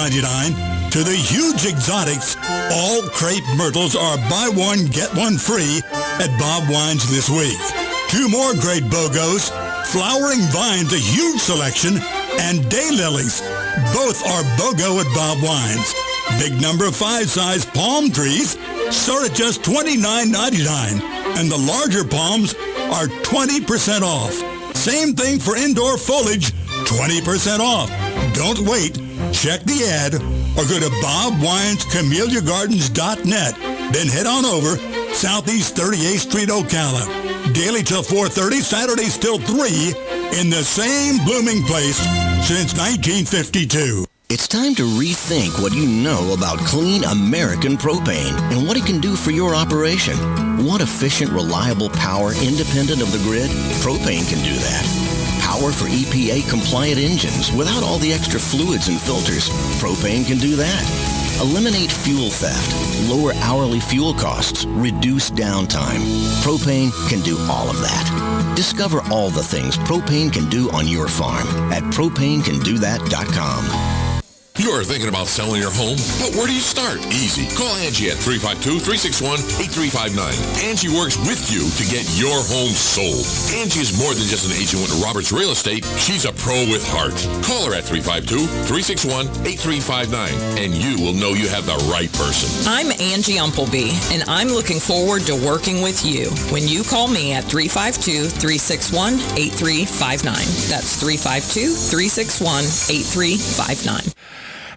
$29.99 to the huge exotics. All crepe myrtles are buy one, get one free at Bob Wine's this week. 2 more great BOGOs, flowering vines, a huge selection, and daylilies. Both are BOGO at Bob Wine's. Big number 5-size palm trees start at just $29.99, and the larger palms are 20% off. Same thing for indoor foliage, 20% off. Don't wait. Check the ad or go to bobwinescamelliagardens.net. Then head on over Southeast 38th Street, Ocala. Daily till 4:30, Saturdays till 3 in the same blooming place since 1952. It's time to rethink what you know about clean American propane and what it can do for your operation. Want efficient, reliable power independent of the grid? Propane can do that. Power for EPA-compliant engines without all the extra fluids and filters. Propane can do that. Eliminate fuel theft, lower hourly fuel costs, reduce downtime. Propane can do all of that. Discover all the things propane can do on your farm at propanecandothat.com. You're thinking about selling your home, but where do you start? Easy. Call Angie at 352-361-8359. Angie works with you to get your home sold. Angie is more than just an agent with Roberts Real Estate. She's a pro with heart. Call her at 352-361-8359, and you will know you have the right person. I'm Angie Umpleby, and I'm looking forward to working with you when you call me at 352-361-8359. That's 352-361-8359.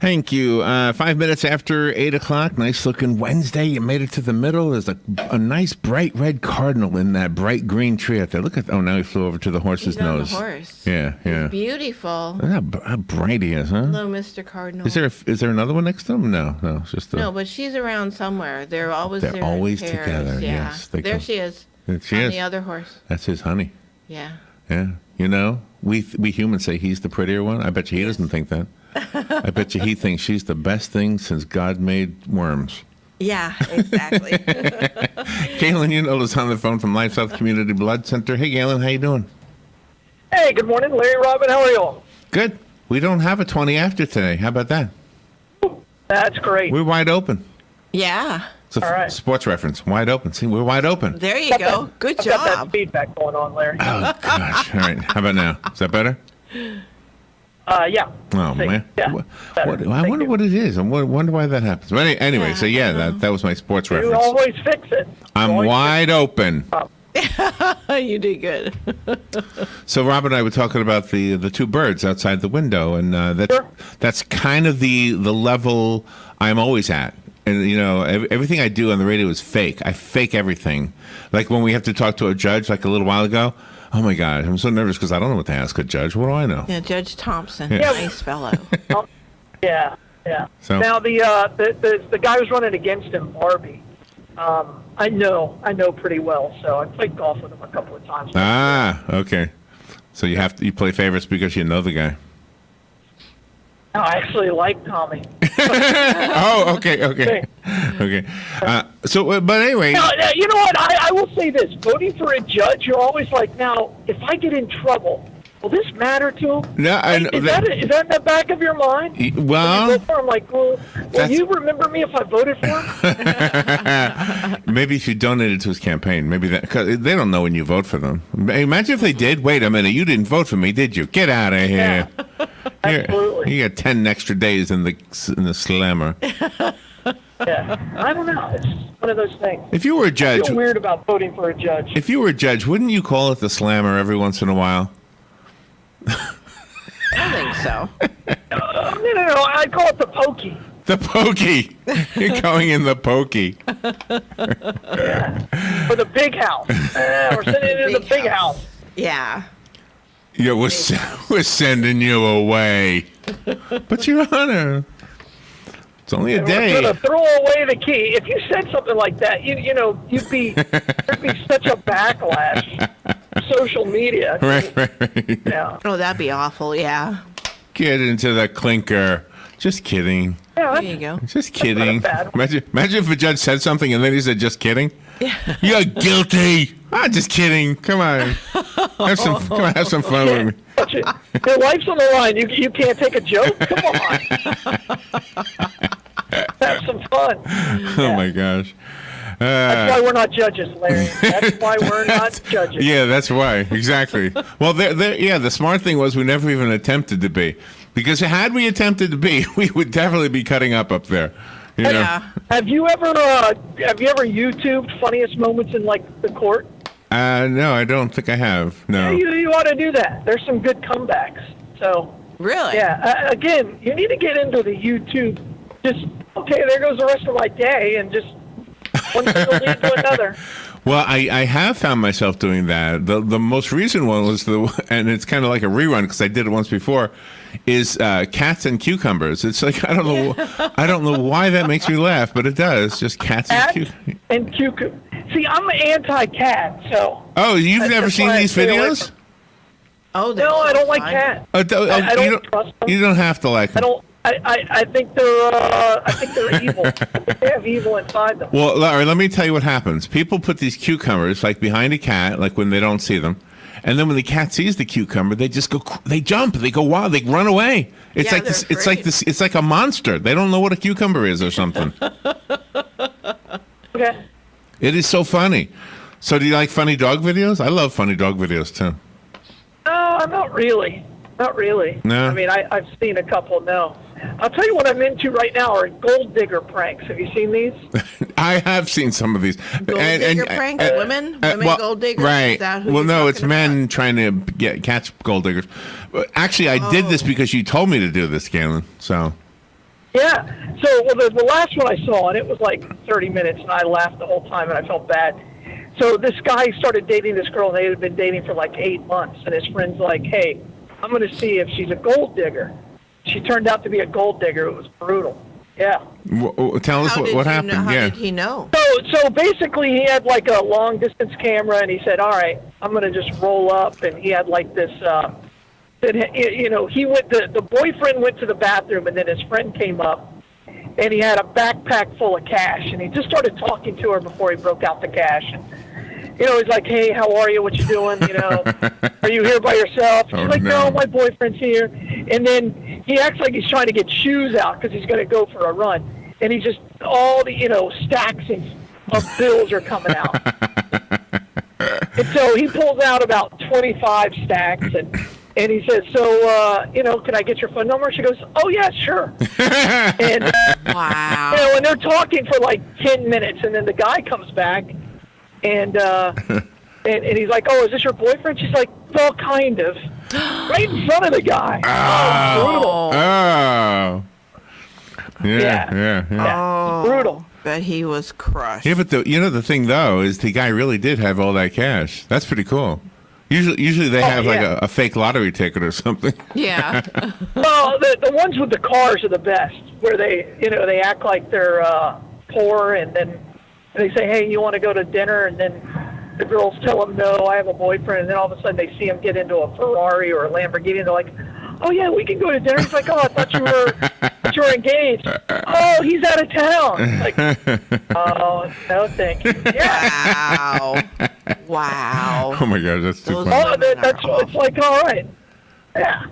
Thank you. 5 minutes after 8 o'clock. Nice looking Wednesday. You made it to the middle. There's a nice bright red cardinal in that bright green tree out there. Look at, now he flew over to the horse's He's on nose. The horse. Yeah. He's beautiful. Look how bright he is, huh? Hello, Mr. Cardinal. Is there another one next to him? No, it's just No, but she's around somewhere. They're always They're there always in pairs. together. Yeah. Yes, There she is. She is. The other horse. That's his honey. Yeah. Yeah. You know, we humans say he's the prettier one. I bet you he doesn't think that. I bet you he thinks she's the best thing since God made worms. Yeah, exactly. Galen, Unold is on the phone from LifeSouth Community Blood Center. Hey, Galen, how you doing? Hey, good morning, Larry, Robin. How are you all? Good. We don't have a 20 after today. How about that? That's great. We're wide open. Yeah. It's a All right. sports reference. Wide open. See, we're wide open. There you go. Good I've got that job. feedback going on, Larry. Oh, gosh. All right. How about now? Is that better? Yeah. Oh, man. Yeah. I wonder what it is. I wonder why that happens. But anyway, so yeah, that was my sports You reference. always fix it. I'm wide open. You did good. So Rob and I were talking about the 2 birds outside the window, and that's kind of the level I'm always at. And, you know, everything I do on the radio is fake. I fake everything. Like when we have to talk to a judge like a little while ago, oh, my God, I'm so nervous because I don't know what to ask a judge. What do I know? Yeah, Judge Thompson. Yeah. Nice fellow. Yeah. So, Now, the guy who's running against him, Barbie, I know pretty well, so I played golf with him a couple of times. okay. So you play favorites because you know the guy. No, I actually like Tommy. Oh, okay. But anyway. Now, you know what? I will say this. Voting for a judge, you're always like, now, if I get in trouble, will this matter to him? No, I know is that in the back of your mind? Well, When you vote for him, like, will you remember me if I voted for him? Maybe if you donated to his campaign, maybe that, cause they don't know when you vote for them. Imagine if they did. Wait a minute, you didn't vote for me, did you? Get out of here. Yeah. Absolutely. You got 10 extra days in the slammer. Yeah, I don't know. It's one of those things. If you were a judge, I feel weird about voting for a judge. If you were a judge, wouldn't you call it the slammer every once in a while? I think so. No, I'd call it the pokey. The pokey. You're going in the pokey. For the big house. We're sending it in the big house. Yeah. Yeah, we're sending you away. But Your Honor, it's only a day. We're going to throw away the key. If you said something like that, there'd be such a backlash. Social media. Right. Yeah. Oh, that'd be awful. Yeah. Get into the clinker. Just kidding. Yeah, There you go. Just kidding. bad. Imagine if a judge said something and then he said, just kidding. Yeah. You're guilty. Just kidding. Come on. Have some fun with me. Your life's on the line. You can't take a joke? Come on. fun. Oh my gosh. That's why we're not judges, Larry. That's why we're not judges. Yeah, that's why. Exactly. Well, the smart thing was we never even attempted to be. Because had we attempted to be, we would definitely be cutting up there. You know? Yeah. Have you ever YouTubed funniest moments in like the court? No, I don't think I have. No. Yeah, you ought to do that. There's some good comebacks. So Really? yeah, again, you need to get into the YouTube. Just okay, there goes the rest of my day, and just one thing will lead to another. Well, I have found myself doing that. The most recent one was and it's kind of like a rerun because I did it once before, is cats and cucumbers. It's like I don't know why that makes me laugh, but it does. Just cats and cucumber. See, I'm anti-cat, so. Oh, you've never seen these videos? Oh, No, I don't like cats. I I don't trust them. You don't have to like them. I think they're evil. They have evil inside them. Well, Larry, let me tell you what happens. People put these cucumbers like behind a cat, like when they don't see them, and then when the cat sees the cucumber, they just they jump, they go wild, they run away. It's like they're this. It's like afraid. this. It's like a monster. They don't know what a cucumber is or something. Okay. It is so funny. So, do you like funny dog videos? I love funny dog videos too. No, not really. Not really. No? I mean, I've seen a couple. No. I'll tell you what I'm into right now are gold digger pranks. Have you seen these? I have seen some of these. Gold digger pranks? Women gold diggers? Right. Is that who Well, you're no, it's talking men about? trying to get cats gold diggers. Actually, I did this because you told me to do this, Galen. So. Yeah. So, well, the last one I saw, and it was like 30 minutes, and I laughed the whole time, and I felt bad. So this guy started dating this girl, and they had been dating for like 8 months, and his friend's like, hey, I'm going to see if she's a gold digger. She turned out to be a gold digger. It was brutal. Yeah. Tell us what happened. How Yeah. did he know? So basically, he had like a long distance camera, and he said, "All right, I'm going to just roll up." And he had like this. He went. The boyfriend went to the bathroom, and then his friend came up, and he had a backpack full of cash, and he just started talking to her before he broke out the cash. And, he's like, "Hey, how are you? What you doing? Are you here by yourself?" She's like, no. "No, my boyfriend's here." And then he acts like he's trying to get shoes out because he's going to go for a run. And he's just, all the, stacks of bills are coming out. And so he pulls out about 25 stacks and he says, so, can I get your phone number? She goes, oh, yeah, sure. And, Wow. and they're talking for like 10 minutes. And then the guy comes back and he's like, oh, is this your boyfriend? She's like, well, kind of. Right in front of the guy. Oh. Yeah. Oh, Brutal. But he was crushed. Yeah, but the thing though is the guy really did have all that cash. That's pretty cool. Usually they have like a fake lottery ticket or something. Yeah. Well, the ones with the cars are the best, where they act like they're poor, and then they say, hey, you want to go to dinner? And then the girls tell them, no, I have a boyfriend. And then all of a sudden they see him get into a Ferrari or a Lamborghini, and they're like, oh, yeah, we can go to dinner. He's like, oh, I thought you were engaged. Oh, he's out of town. Like, oh, no, thank you. Yeah. Wow. Oh my God, that's too Those funny. Oh, it's like, all right. Yeah.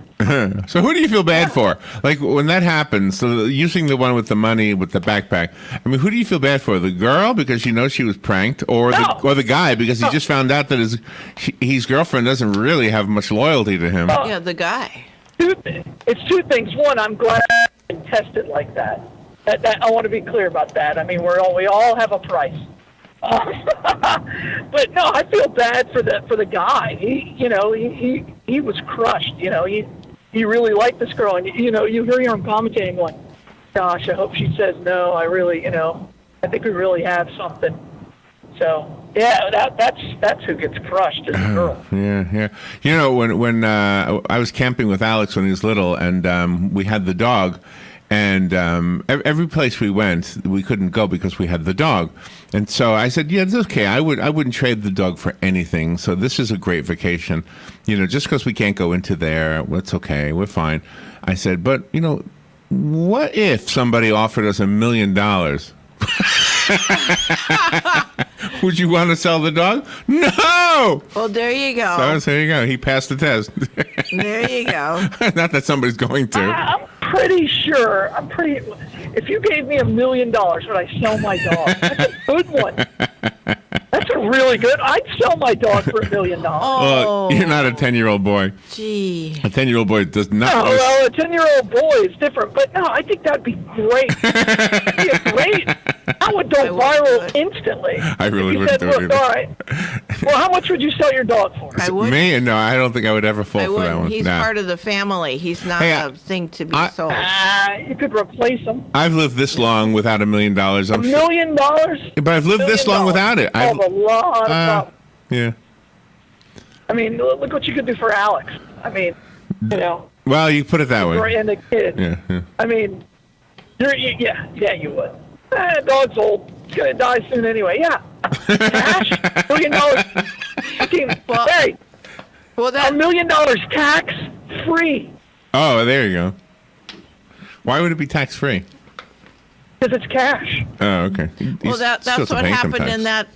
So who do you feel bad for? Like when that happens, so using the one with the money with the backpack. I mean, who do you feel bad for? The girl because she knows she was pranked, or the guy because he just found out that his girlfriend doesn't really have much loyalty to him. Yeah, the guy. It's two things. One, I'm glad I've been tested like that. That I want to be clear about that. I mean, we all have a price. But no, I feel bad for the guy. He was crushed. He really liked this girl, and you hear him commentating like, "Gosh, I hope she says no. I really, I think we really have something." So yeah, that's who gets crushed is the girl. Yeah. When I was camping with Alex when he was little, and we had the dog. And every place we went, we couldn't go because we had the dog. And so I said, yeah, it's okay. I wouldn't trade the dog for anything. So this is a great vacation. Just because we can't go into there, it's okay. We're fine. I said, but, what if somebody offered us $1 million? Would you want to sell the dog? No! Well, there you go. So there you go. He passed the test. There you go. Not that somebody's going to. pretty sure. If you gave me $1 million, would I sell my dog? That's a good one. That's a really good. I'd sell my dog for $1 million. Well, you're not a 10-year-old boy. Gee. A 10-year-old boy does not. No, well, a 10-year-old boy is different. But no, I think that'd be great. That'd be great. That would go viral instantly. I really wouldn't do it either. All right. Well, how much would you sell your dog for? I would. Me? No, I don't think I would ever fall I for that wouldn't. one. He's Nah. part of the family. He's not Hey, a thing to be sold. You could replace him. I've lived this long without $1 million. $1 million? But I've lived this long without it. Solve a lot of problems. Yeah. I mean, look what you could do for Alex. I mean, you know. Well, you put it that way. And the kid. Yeah. I mean, yeah, you would. Dog's old. He's going to die soon anyway. Yeah. Cash? $1 million. Hey, Well, $1 million tax free. Oh, there you go. Why would it be tax free? Because it's cash. Oh, okay. Well, that's what happened in that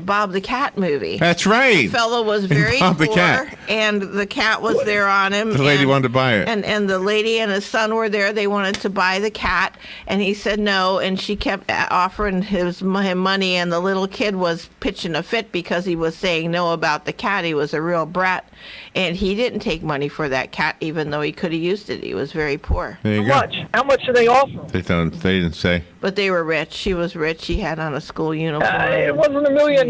Bob the Cat movie. That's right. The fellow was very Bob the poor, Cat. and the cat was there on him. The lady wanted to buy it. And the lady and his son were there. They wanted to buy the cat, and he said no, and she kept offering him money, and the little kid was pitching a fit because he was saying no about the cat. He was a real brat, and he didn't take money for that cat, even though he could have used it. He was very poor. There you How go. much? How much do they offer? They didn't say. But they were rich. She was rich. She had on a school uniform. It wasn't $1 million.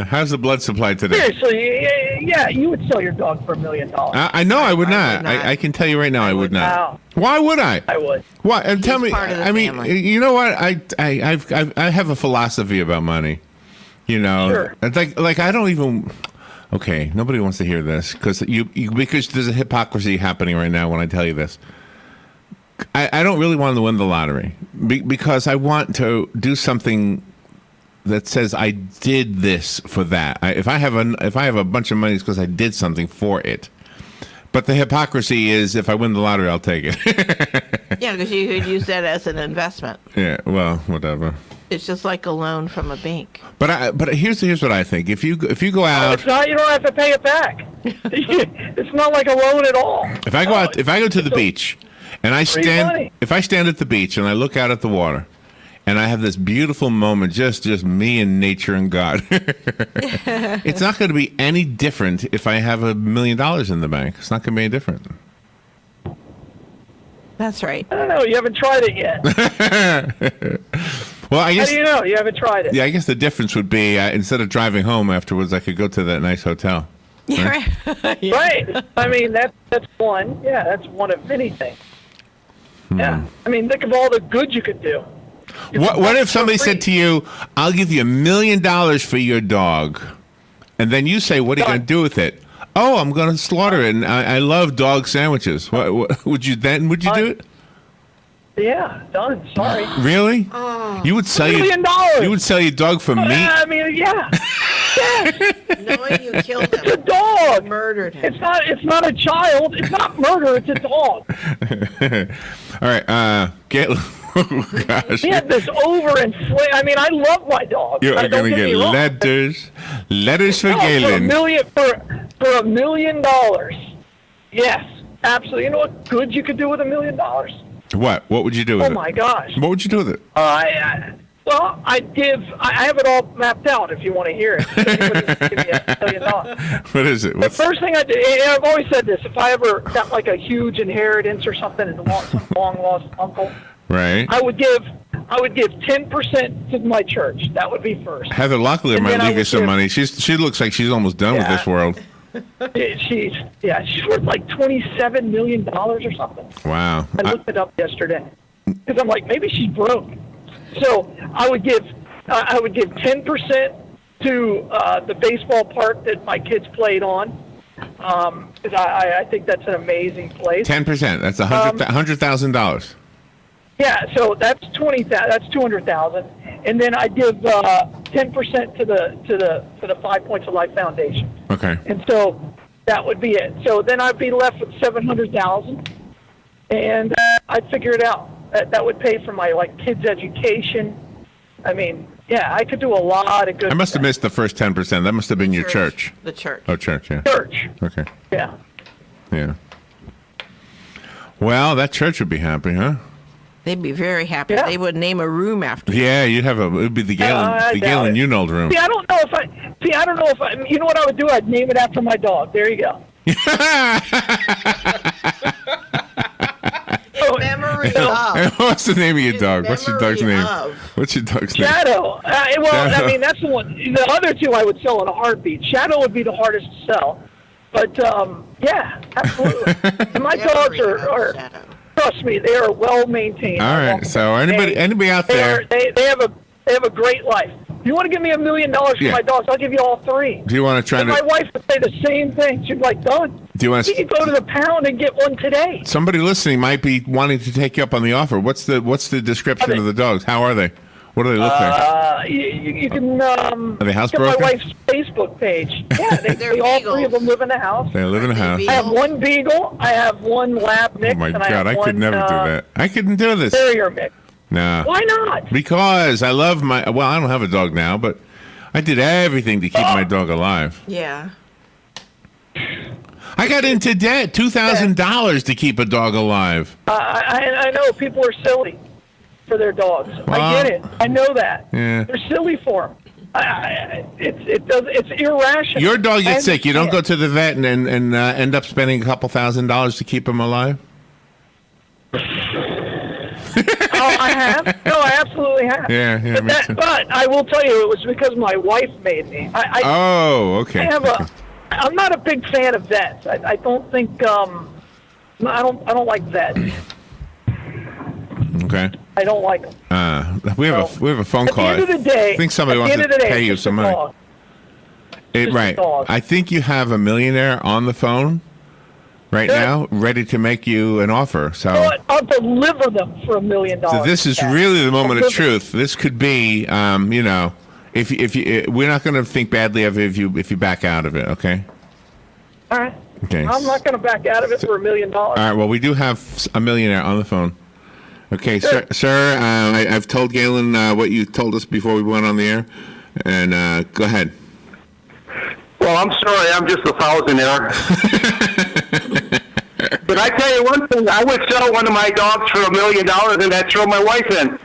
How's the blood supply today? Seriously, yeah, you would sell your dog for $1 million. I know I would not. not. I can tell you right now I would not. Wow. Why would I? I would. Why? And tell me. part of the I mean, family. you know what? I have a philosophy about money. You know, Sure. it's like I don't even. Okay, nobody wants to hear this because because there's a hypocrisy happening right now when I tell you this. I don't really want to win the lottery because I want to do something that says I did this for that. If I have a bunch of money, it's because I did something for it. But the hypocrisy is if I win the lottery, I'll take it. Yeah, because you could use that as an investment. Yeah, well, whatever. It's just like a loan from a bank. But here's what I think. If you go out, It's not. You don't have to pay it back. It's not like a loan at all. if I go to the beach and I Free stand money. at the beach and I look out at the water and I have this beautiful moment, just me and nature and God. It's not going to be any different if I have $1 million in the bank. It's not going to be any different. That's right. I don't know. You haven't tried it yet. Well, I How guess do you know? You haven't tried it. yeah, I guess the difference would be instead of driving home afterwards, I could go to that nice hotel. Yeah, right. Yeah. Right. I mean, that's one. Yeah, that's one of many things. Yeah. I mean, think of all the good you could do. What if somebody said to you, "I'll give you $1 million for your dog," and then you say, "What are you going to do with it?" Oh, I'm going to slaughter it, and I love dog sandwiches. What would you do it? Yeah, done. Sorry. Really? You would sell $1 million. You would sell your dog for meat? I mean, yeah. Knowing you killed It's a him, dog. murdered him. It's not a child. It's not murder. It's a dog. All right, Galen. Oh, gosh. He had this overinflated. I mean, I love my dog. You're Don't going to get get me wrong. letters for No, Galen. For $1 million. Yes, absolutely. You know what good you could do with $1 million? What would you do with Oh it? my gosh. What would you do with it? Well, I have it all mapped out if you want to hear it. Give me $1 million. What is it? The first thing I did, and I've always said this, if I ever got like a huge inheritance or something and some long lost uncle, Right. I would give 10% to my church. That would be first. Heather Locklear And might then I leave you would some give- money. She looks like she's almost done with Yeah. this world. She's worth like $27 million or something. Wow. I looked it up yesterday because I'm like, maybe she's broke. So I would give 10% to the baseball park that my kids played on, because I think that's an amazing place. 10%. That's $100,000. Yeah, so that's 20,000. That's 200,000, and then I give 10% to the 5 Points of Life Foundation. Okay. And so that would be it. So then I'd be left with 700,000, and I'd figure it out. That would pay for my kids' education. I mean, Yeah, I could do a lot of good. I must have missed the first 10%. That must have been your church. The church. Oh, church, yeah. Church. Okay. Yeah. Yeah. Well, that church would be happy, huh? They'd be very happy. Yeah. They would name a room after you. Yeah, you'd have it would be the Galen Unold room. See, I don't know if I, you know what I would do? I'd name it after my dog. There you go. Memory of. What's the name of your dog? What's your dog's name? What's your dog's name? Shadow. Well, Shadow. I mean, that's the one. The other two I would sell in a heartbeat. Shadow would be the hardest to sell. But, yeah, absolutely. And my dogs are trust me, they are well maintained. All right. So anybody out there? They have a great life. If you want to give me $1 million for my dogs, I'll give you all three. Do you want to try and to? My wife would say the same thing. She'd be like, done. Do you want You to? can go to the pound and get one today. Somebody listening might be wanting to take you up on the offer. What's the description of the dogs? How are they? What do they look like? You can Are they look at my wife's Facebook page. Yeah, they all three of them live in the house. They live in a house. I have one beagle. I have one lab mix. Oh my and God! I could never do that. I couldn't do this. Terrier mix. No. Why not? Because I love my. Well, I don't have a dog now, but I did everything to keep my dog alive. Yeah. I got into debt, $2,000 to keep a dog alive. I know people are silly for their dogs. Well, I get it. I know that. Yeah. They're silly for them. It's irrational. Your dog gets sick. You don't go understand. to the vet and end up spending a couple $1,000s to keep him alive? Oh, I have. No, I absolutely have. Yeah, me too. But I will tell you, it was because my wife made me. Okay. I'm not a big fan of vets. I don't think. I don't like vets. Okay. I don't like them. We have a phone call. At the end of the day, I think somebody wants to pay you some money. Right. I think you have a millionaire on the phone right now, ready to make you an offer. So I'll deliver them for $1 million. So this is really the moment of truth. This could be, if you, we're not going to think badly of it if you back out of it. Okay. All right. Okay. I'm not going to back out of it for $1 million. All right. Well, we do have a millionaire on the phone. Okay, sir. I've told Galen what you told us before we went on the air, and go ahead. Well, I'm sorry, I'm just a thousandaire. But I tell you one thing, I would sell one of my dogs for $1 million and I'd throw my wife in.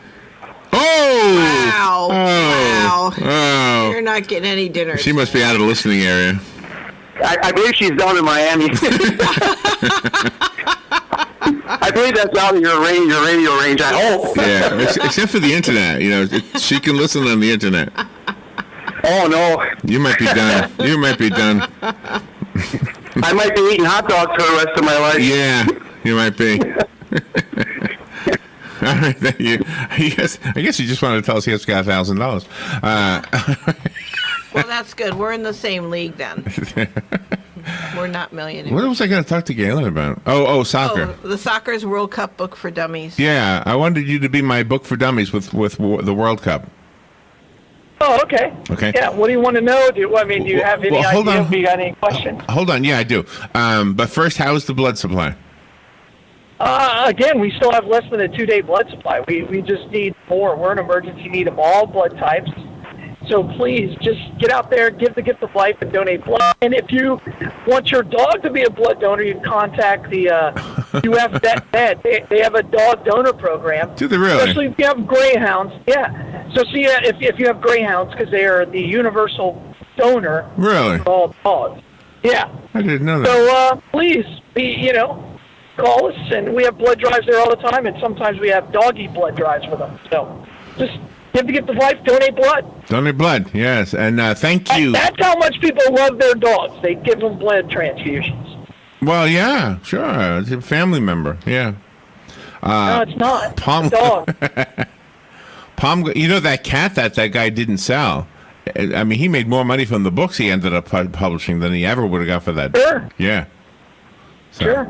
Oh! Wow. Oh! Wow. Oh! You're not getting any dinner. She must be out of the listening area. I believe she's down in Miami. I believe that's out of your radio range, I hope. Yeah, except for the internet. She can listen on the internet. Oh, no. You might be done. You might be done. I might be eating hot dogs for the rest of my life. Yeah, you might be. All right, thank you. I guess you just wanted to tell us he has got $1,000. Well, that's good. We're in the same league then. We're not millionaires. What was I going to talk to Galen about? Oh, soccer. Oh, the Soccer's World Cup book for dummies. Yeah, I wanted you to be my book for dummies with the World Cup. Oh, okay. Okay. Yeah, what do you want to know? Do you have any idea? Have you got any questions? Hold on. Yeah, I do. But first, how is the blood supply? Again, we still have less than a 2-day blood supply. We just need more. We're an emergency need of all blood types. So please, just get out there, give the gift of life, and donate blood. And if you want your dog to be a blood donor, you can contact the UF Vet. They have a dog donor program. Do they really? Especially if you have greyhounds. Yeah. So see, if you have greyhounds, because they are the universal donor Really? for all dogs. Yeah. I didn't know that. So please, call us, and we have blood drives there all the time, and sometimes we have doggy blood drives for them. So just give the gift of life, donate blood. Donate blood, yes. And thank you. That's how much people love their dogs. They give them blood transfusions. Well, yeah, sure. It's a family member, yeah. No, it's not. Palm, It's a dog. that cat that guy didn't sell. I mean, he made more money from the books he ended up publishing than he ever would have got for that. Sure. Yeah. Sure.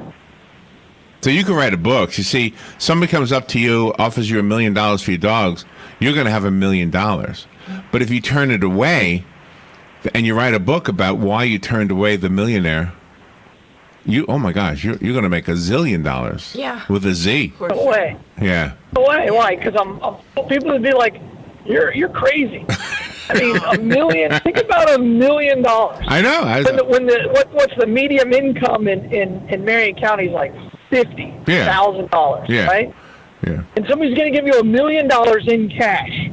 So you can write a book. You see, somebody comes up to you, offers you $1 million for your dogs, you're going to have $1 million. But if you turn it away and you write a book about why you turned away the millionaire, oh my gosh, you're going to make $1 zillion. Yeah. With a Z. No way. Yeah. No way. Why? Because people would be like, You're crazy. I mean, $1 million. Think about $1 million. I know. What's the medium income in Marion County is like $50,000, yeah. right? Yeah. And somebody's going to give you $1 million in cash.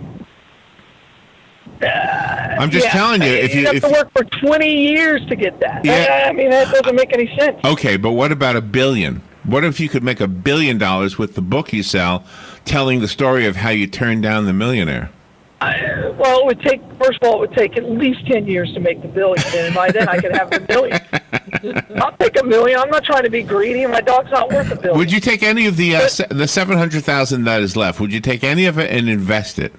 I'm just telling you, if you have to work for 20 years to get that. Yeah. I mean, that doesn't make any sense. Okay, but what about $1 billion? What if you could make $1 billion with the book you sell, telling the story of how you turned down the millionaire? Well, first of all, it would take at least 10 years to make the $1 billion, and by then I could have $1 million. I'll take $1 million. I'm not trying to be greedy. My dog's not worth $1 billion. Would you take any of the $700,000 that is left? Would you take any of it and invest it?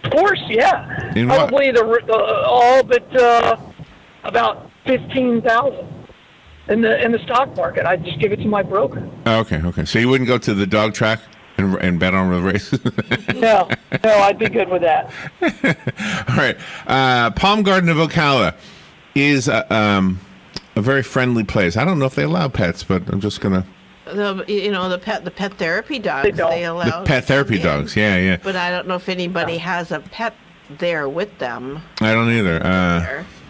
Of course, yeah. In what? Probably all but about $15,000 in the stock market. I'd just give it to my broker. Okay. So you wouldn't go to the dog track and bet on the races? No, I'd be good with that. All right. Palm Garden of Ocala is a very friendly place. I don't know if they allow pets, but I'm just gonna. The pet therapy dogs they allow. The pet therapy dogs, yeah. But I don't know if anybody has a pet there with them. I don't either.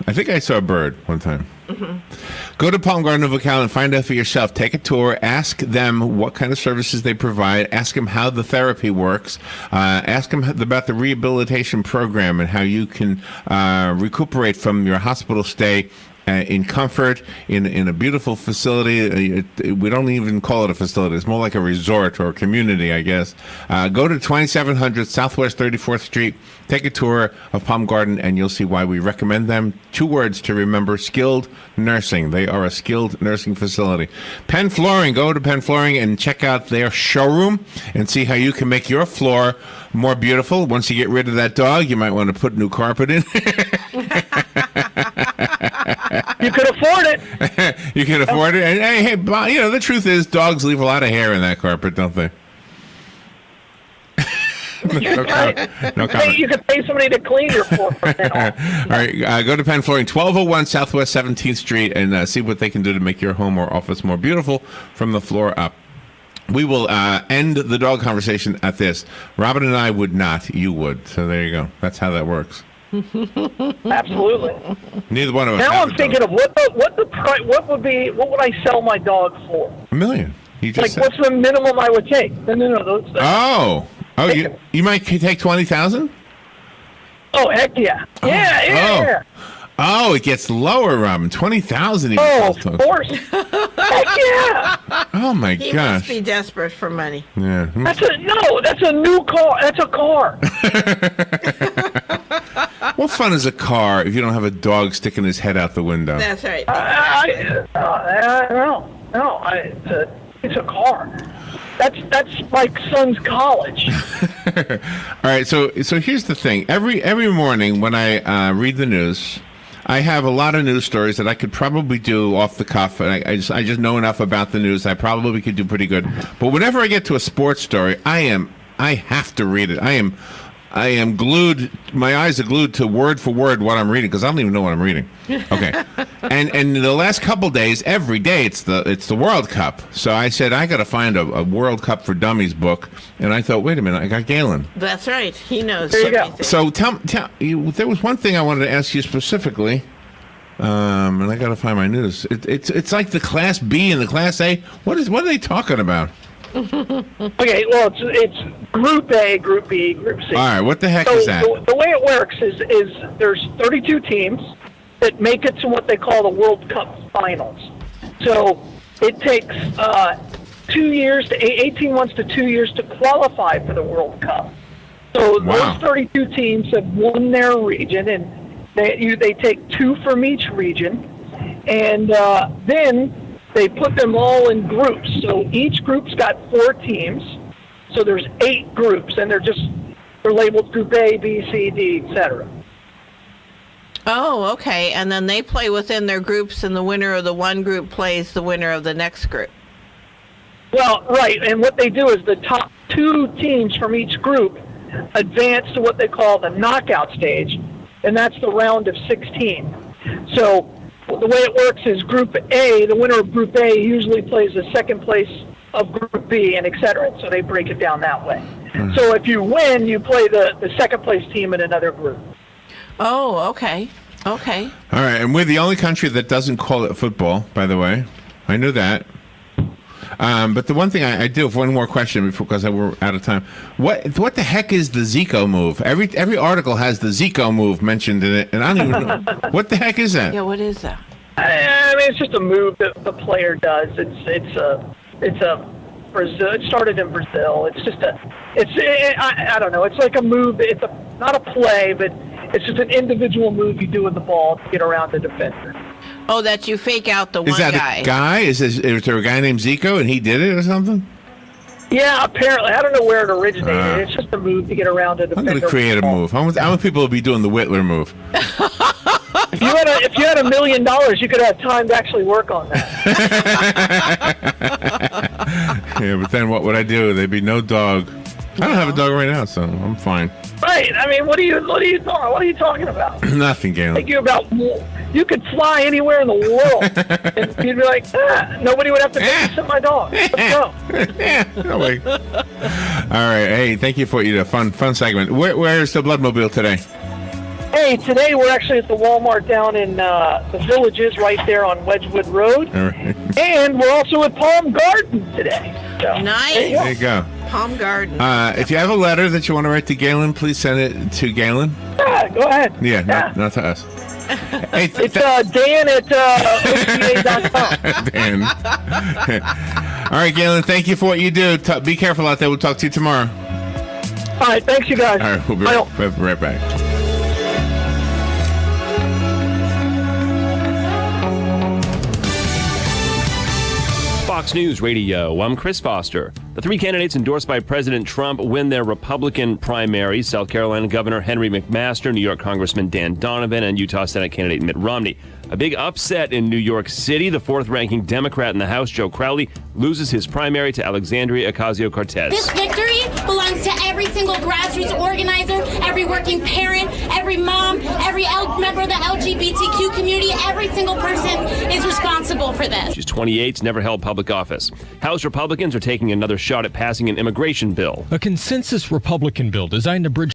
I think I saw a bird one time. Mm-hmm. Go to Palm Garden of Ocala and find out for yourself. Take a tour. Ask them what kind of services they provide. Ask them how the therapy works. Ask them about the rehabilitation program and how you can recuperate from your hospital stay in comfort, in a beautiful facility. We don't even call it a facility. It's more like a resort or a community, I guess. Go to 2700 Southwest 34th Street. Take a tour of Palm Garden, and you'll see why we recommend them. 2 words to remember: skilled nursing. They are a skilled nursing facility. Penn Flooring. Go to Penn Flooring and check out their showroom and see how you can make your floor more beautiful. Once you get rid of that dog, you might want to put new carpet in. You could afford it. You can afford it. And hey, the truth is, dogs leave a lot of hair in that carpet, don't they? No comment. You could pay somebody to clean your floor from then on. All right, go to Penn Flooring, 1201 Southwest 17th Street, and see what they can do to make your home or office more beautiful from the floor up. We will end the dog conversation at this. Robin and I would not. You would. So there you go. That's how that works. Absolutely. Neither one of us. Now I'm thinking of what would I sell my dog for? $1 million. What's the minimum I would take? No. Oh, you might take 20,000? Oh, heck yeah. Yeah. Oh, it gets lower, Robin. 20,000. Oh, of course. Heck yeah. Oh my He gosh. must be desperate for money. Yeah. That's a new car. That's a car. What fun is a car if you don't have a dog sticking his head out the window? That's right. It's a car. That's my son's college. All right, so here's the thing. Every morning when I read the news, I have a lot of news stories that I could probably do off the cuff, and I just know enough about the news. I probably could do pretty good. But whenever I get to a sports story, I have to read it. I am glued. My eyes are glued to word for word what I'm reading because I don't even know what I'm reading. Okay, and in the last couple days, every day it's the World Cup. So I said I got to find a World Cup for Dummies book, and I thought, wait a minute, I got Galen. That's right. He knows. There you go. everything. So tell there was one thing I wanted to ask you specifically, and I got to find my news. It's like the Class B and the Class A. What are they talking about? Okay, well, it's Group A, Group B, Group C. All right, what the heck is that? The way it works is there's 32 teams that make it to what they call the World Cup finals. So it takes 2 years to 18 months to 2 years to qualify for the World Cup. So Wow. those 32 teams have won their region, and they take 2 from each region, and then they put them all in groups. So each group's got 4 teams. So there's 8 groups, and they're labeled Group A, B, C, D, etc. Oh, okay. And then they play within their groups, and the winner of the one group plays the winner of the next group. Well, right. And what they do is the top 2 teams from each group advance to what they call the knockout stage, and that's the round of 16. So the way it works is Group A, the winner of Group A usually plays the second place of Group B, and et cetera. So they break it down that way. So if you win, you play the second place team in another group. Oh, okay. Okay. All right, and we're the only country that doesn't call it football, by the way. I knew that. But the one thing I do have one more question because we're out of time. What the heck is the Zico move? Every article has the Zico move mentioned in it, and I don't even know what the heck is that. Yeah, what is that? I mean, it's just a move that the player does. It's a Brazil. It started in Brazil. I don't know. It's like a move. It's not a play, but it's just an individual move you do with the ball to get around the defender. Oh, that you fake out the one guy. Is that a guy? Is there a guy named Zico and he did it or something? Yeah, apparently. I don't know where it originated. It's just a move to get around a defender. I'm going to create a move. I want people to be doing the Whitler move. If you had $1 million, you could have time to actually work on that. Yeah, but then what would I do? There'd be no dog. I don't have a dog right now, so I'm fine. Right. I mean, what are you talking about? Nothing, Galen. You could fly anywhere in the world, and you'd be like, nobody would have to babysit my dog. Let's go. No way. All right. Hey, thank you for your fun segment. Where's the Bloodmobile today? Hey, today we're actually at the Walmart down in the Villages right there on Wedgwood Road. All right. And we're also at Palm Garden today. So, Nice. There you go. Palm Garden. If you have a letter that you want to write to Galen, please send it to Galen. Yeah, go ahead. Yeah, not to us. Hey, It's Dan at OTA.com. Dan. All right, Galen, thank you for what you do. Be careful out there. We'll talk to you tomorrow. All right, thanks, you guys. All right, we'll be right back. Fox News Radio, I'm Chris Foster. The three candidates endorsed by President Trump win their Republican primaries: South Carolina Governor Henry McMaster, New York Congressman Dan Donovan, and Utah Senate candidate Mitt Romney. A big upset in New York City. The fourth-ranking Democrat in the House, Joe Crowley, loses his primary to Alexandria Ocasio-Cortez. This victory belongs to every single grassroots organizer, every working parent, every mom, every member of the LGBTQ community. Every single person is responsible for this. She's 28, never held public office. House Republicans are taking another shot at passing an immigration bill. A consensus Republican bill designed to bridge